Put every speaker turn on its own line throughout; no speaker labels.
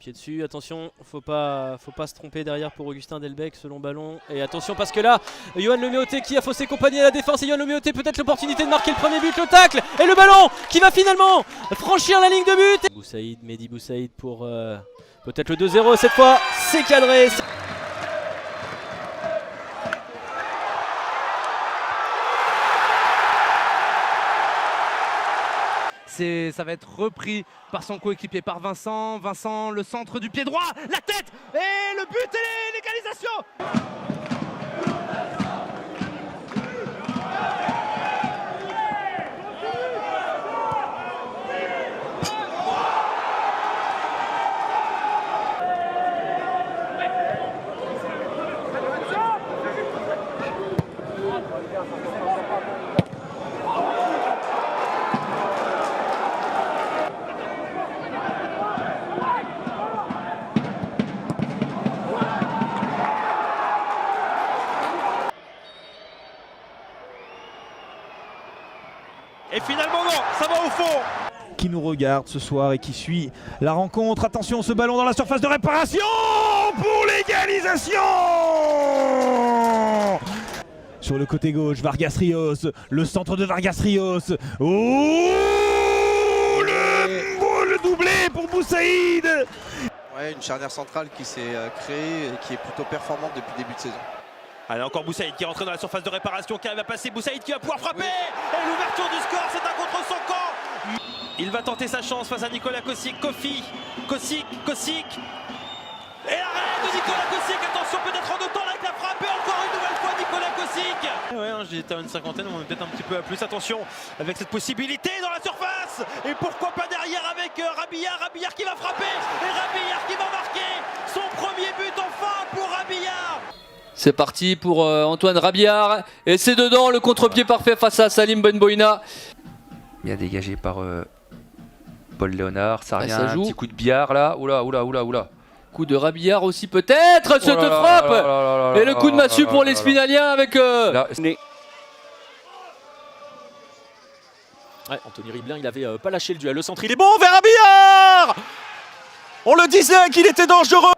Pied dessus, attention, faut pas se tromper derrière pour Augustin Delbecq, ce long ballon. Et attention parce que là, Yohan Leméoté qui a faussé compagnie à la défense. Et Yohan Leméoté peut-être l'opportunité de marquer le premier but, le tacle. Et le ballon qui va finalement franchir la ligne de but. Boussaïd, Mehdi Boussaïd pour peut-être le 2-0 cette fois. C'est cadré.
Ça va être repris par son coéquipier, par Vincent. Vincent, le centre du pied droit, la tête et le but et l'égalisation.
Et finalement non, ça va au fond.
Qui nous regarde ce soir et qui suit la rencontre. Attention, ce ballon dans la surface de réparation pour l'égalisation. Sur le côté gauche, Vargas Rios, le centre de Vargas Rios. Oh, le doublé pour Boussaïd.
Ouais, une charnière centrale qui s'est créée et qui est plutôt performante depuis le début de saison.
Allez, encore Boussaïd qui est rentré dans la surface de réparation, qui arrive à passer. Boussaïd qui va pouvoir frapper. Oui. Et l'ouverture du score, c'est un contre son camp. Il va tenter sa chance face à Nicolas Kosic. Kosic. Et l'arrêt de Nicolas Kosic. Attention, peut-être en deux temps là qu'il a frappé encore une nouvelle fois Nicolas Kosic. Ouais, hein, j'étais à une cinquantaine, on est peut-être un petit peu à plus. Attention, avec cette possibilité dans la surface. Et pourquoi pas derrière avec Rabillard. Rabillard qui va frapper. Et Rabillard qui va marquer son premier but enfin pour Rabillard.
C'est parti pour Antoine Rabillard et c'est dedans, le contre-pied parfait face à Salim Benboïna.
Bien dégagé par Paul Léonard, ça rien,
joue.
Un petit coup de billard là, oula.
Coup de Rabillard aussi peut-être, cette frappe. Et le coup de massue pour les Spinaliens avec...
Ouais, Anthony Riblin, il avait pas lâché le duel. Le centre, il est bon vers Rabillard. On le disait qu'il était dangereux.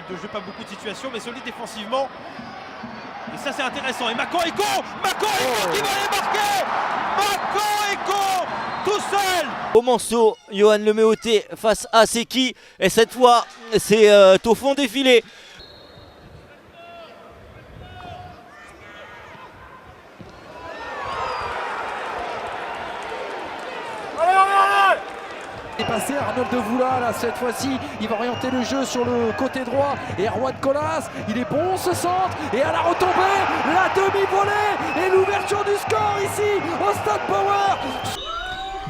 De jeu, pas beaucoup de situations, mais solide défensivement. Et ça, c'est intéressant. Et Makan Eko qui va les marquer. Makan Eko tout seul.
Au Manceau, Yohan Leméoté face à Seki. Et cette fois, c'est au fond des filets.
Il est passé Arnold de Voula là cette fois-ci, il va orienter le jeu sur le côté droit et Erwan Colas, il est bon ce centre et à la retombée, la demi-volée et l'ouverture du score ici au Stade Power.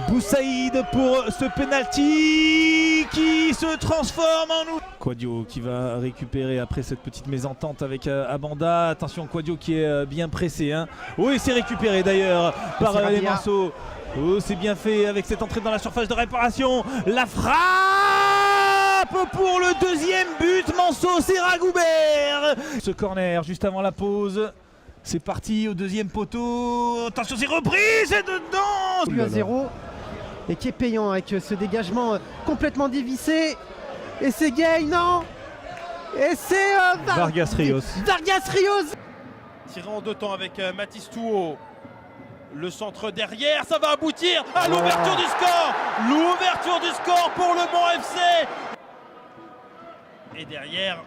Boussaïd pour ce penalty qui se transforme en nous. Quadio qui va récupérer après cette petite mésentente avec Abanda. Attention, Quadio qui est bien pressé. Hein. Oui, c'est récupéré d'ailleurs par les Manceaux. Oh, c'est bien fait avec cette entrée dans la surface de réparation. La frappe pour le deuxième but. Manceau, c'est Ragoubert. Ce corner juste avant la pause. C'est parti au deuxième poteau. Attention, c'est repris, c'est dedans.
2-0 et qui est payant avec ce dégagement complètement dévissé. Et c'est Gay, non. Et c'est
Vargas Rios.
Tiré en deux temps avec Mathis Touot. Le centre derrière, ça va aboutir à l'ouverture du score. L'ouverture du score pour le Mans FC. Et derrière,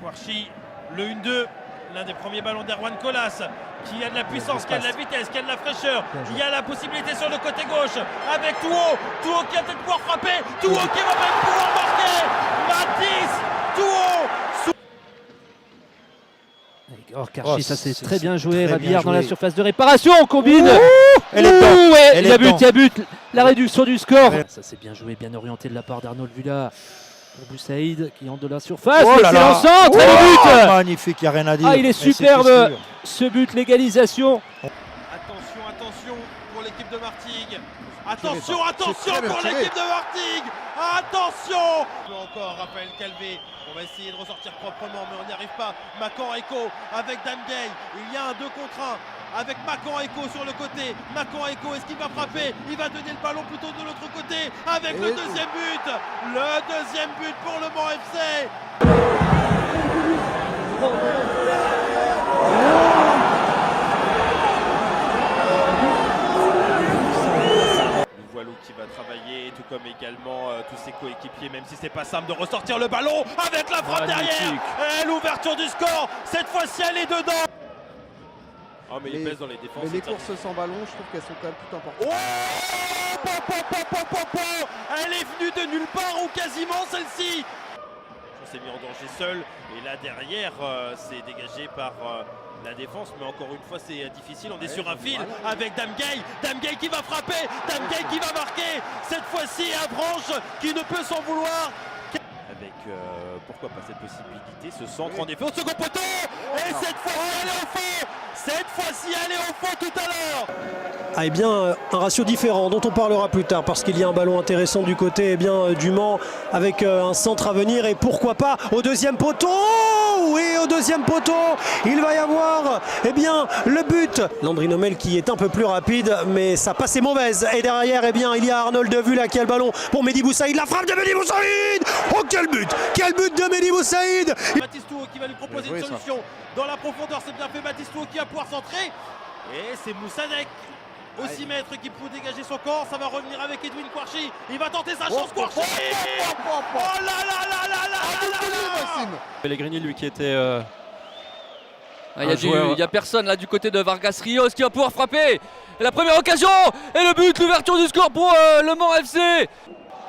Kouarchi, le 1-2. L'un des premiers ballons d'Erwan Colas, qui a de la puissance, qui a de la vitesse, qui a de la fraîcheur. Il y a la possibilité sur le côté gauche avec Touot. Touot qui va peut-être pouvoir frapper. Touot qui va même pouvoir marquer. Mathis Touot.
Karchi, ça c'est très bien joué. Rabillard dans la surface de réparation, on combine.
Elle est dedans.
Il y a but. La réduction du score. Ça c'est bien joué, bien orienté de la part d'Arnold Vula. Pour Boussaïd qui entre de la surface. Excellent centre. Et le but.
Magnifique, il n'y a rien à dire.
Ah, il est superbe ce but, l'égalisation.
Attention pour l'équipe de Martigues. Attention pour l'équipe de Martigues. Attention. Encore Raphaël Calvé On va essayer de ressortir proprement, mais on n'y arrive pas. Makan Eko avec Damgay. Il y a un 2 contre 1 avec Makan Eko sur le côté. Makan Eko, est-ce qu'il va frapper? Il va donner le ballon plutôt de l'autre côté avec le deuxième but. Le deuxième but pour le Mans FC. Voilou qui va travailler, tout comme également tous ses coéquipiers, même si c'est pas simple de ressortir le ballon avec la frappe derrière. Et l'ouverture du score, cette fois-ci elle est dedans. Oh mais il pèse dans les défenses.
Mais les courses sans ballon, je trouve qu'elles sont quand même toutes importantes.
Elle est venue de nulle part ou quasiment celle-ci. On s'est mis en danger seul et là derrière c'est dégagé par la défense, mais encore une fois c'est difficile. On est sur un fil avec Damgay. Damgay qui va frapper, Damgay qui va marquer. Cette fois-ci Avranches qui ne peut s'en vouloir. Avec pourquoi pas cette possibilité, ce centre en effet au second poteau. Et cette fois-ci elle est au fond. Cette fois-ci elle est au fond tout à l'heure.
Ah, eh bien, un ratio différent dont on parlera plus tard parce qu'il y a un ballon intéressant du côté du Mans avec un centre à venir et pourquoi pas au deuxième poteau. Oui, au deuxième poteau, il va y avoir le but. Landry Nomel qui est un peu plus rapide, mais sa passe est mauvaise. Et derrière, il y a Arnold Devula qui a le ballon pour Mehdi Boussaïd. La frappe de Mehdi Boussaïd. Oh, quel but! Quel but de Mehdi Boussaïd!
Batistouo qui va lui proposer une solution dans la profondeur. C'est bien fait, Batistouo qui va pouvoir centrer. Et c'est Moussanek au 6 mètres qui peut dégager son corps. Ça va revenir avec Edwin Kouarchi. Il va tenter sa chance. Kouarchi. Oh là là là là là là.
Pellegrini, lui qui était
il y a personne là du côté de Vargas Rios qui va pouvoir frapper. Et la première occasion et le but, l'ouverture du score pour le Mans FC.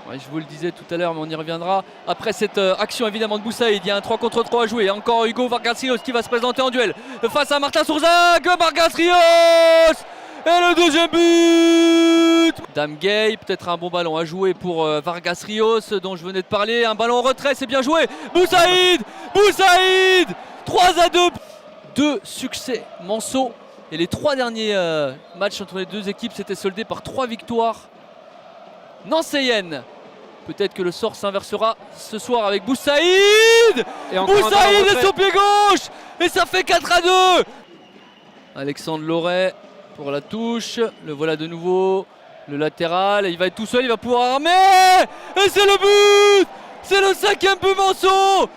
Ouais, je vous le disais tout à l'heure, mais on y reviendra. Après cette action évidemment de Boussaïd, il y a un 3 contre 3 à jouer. Encore Hugo Vargas Rios qui va se présenter en duel face à Martin Sourzag. Vargas Rios et le deuxième but. Damgay, peut-être un bon ballon à jouer pour Vargas Rios dont je venais de parler. Un ballon en retrait, c'est bien joué. Boussaïd 3-2. 2 succès Manceau. Et les 3 derniers matchs entre les deux équipes s'étaient soldés par 3 victoires nancéennes. Peut-être que le sort s'inversera ce soir avec Boussaïd. Boussaïd est sur pied gauche. Et ça fait 4-2. Alexandre Loret pour la touche. Le voilà de nouveau. Le latéral. Il va être tout seul. Il va pouvoir armer. Et c'est le but. C'est le 5e but Manceau.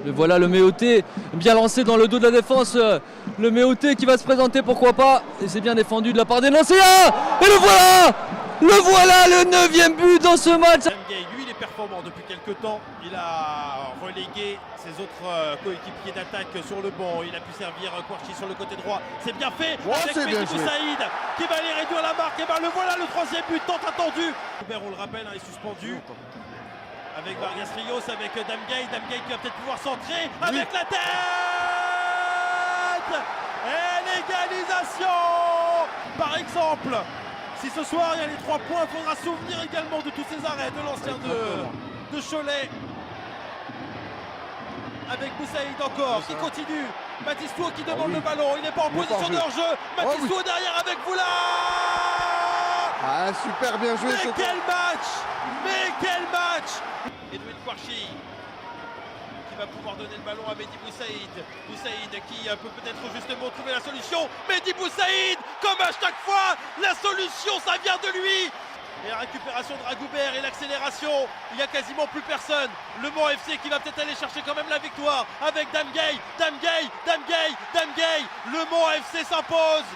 Le voilà, le Méoté bien lancé dans le dos de la défense. Le Méoté qui va se présenter, pourquoi pas. Et c'est bien défendu de la part des Nancéens. Et le voilà, le 9e but dans ce match.
Damgay, lui, il est performant depuis quelques temps. Il a relégué ses autres coéquipiers d'attaque sur le banc. Il a pu servir Kouarchi sur le côté droit. C'est bien fait avec Mehdi Boussaïd qui va aller réduire la marque. Et bien le voilà, le 3e but tant attendu. Hubert, on le rappelle, est suspendu. Avec Vargas Rios, avec Damgay qui va peut-être pouvoir centrer avec la tête. Et l'égalisation. Par exemple, si ce soir il y a les 3 points, il faudra souvenir également de tous ces arrêts de l'ancien de Cholet. Avec Boussaïd encore qui continue. Batistouo qui demande le ballon, il n'est pas en position de hors-jeu. Batistouo derrière avec Boula.
Ah, super bien joué.
Mais quel match. Edwin Kouarchi qui va pouvoir donner le ballon à Mehdi Boussaïd. Boussaïd qui peut peut-être justement trouver la solution. Mehdi Boussaïd, comme à chaque fois, la solution ça vient de lui. Et la récupération de Ragoubert et l'accélération, il n'y a quasiment plus personne. Le Mans FC qui va peut-être aller chercher quand même la victoire avec Damgay. Le Mans FC s'impose.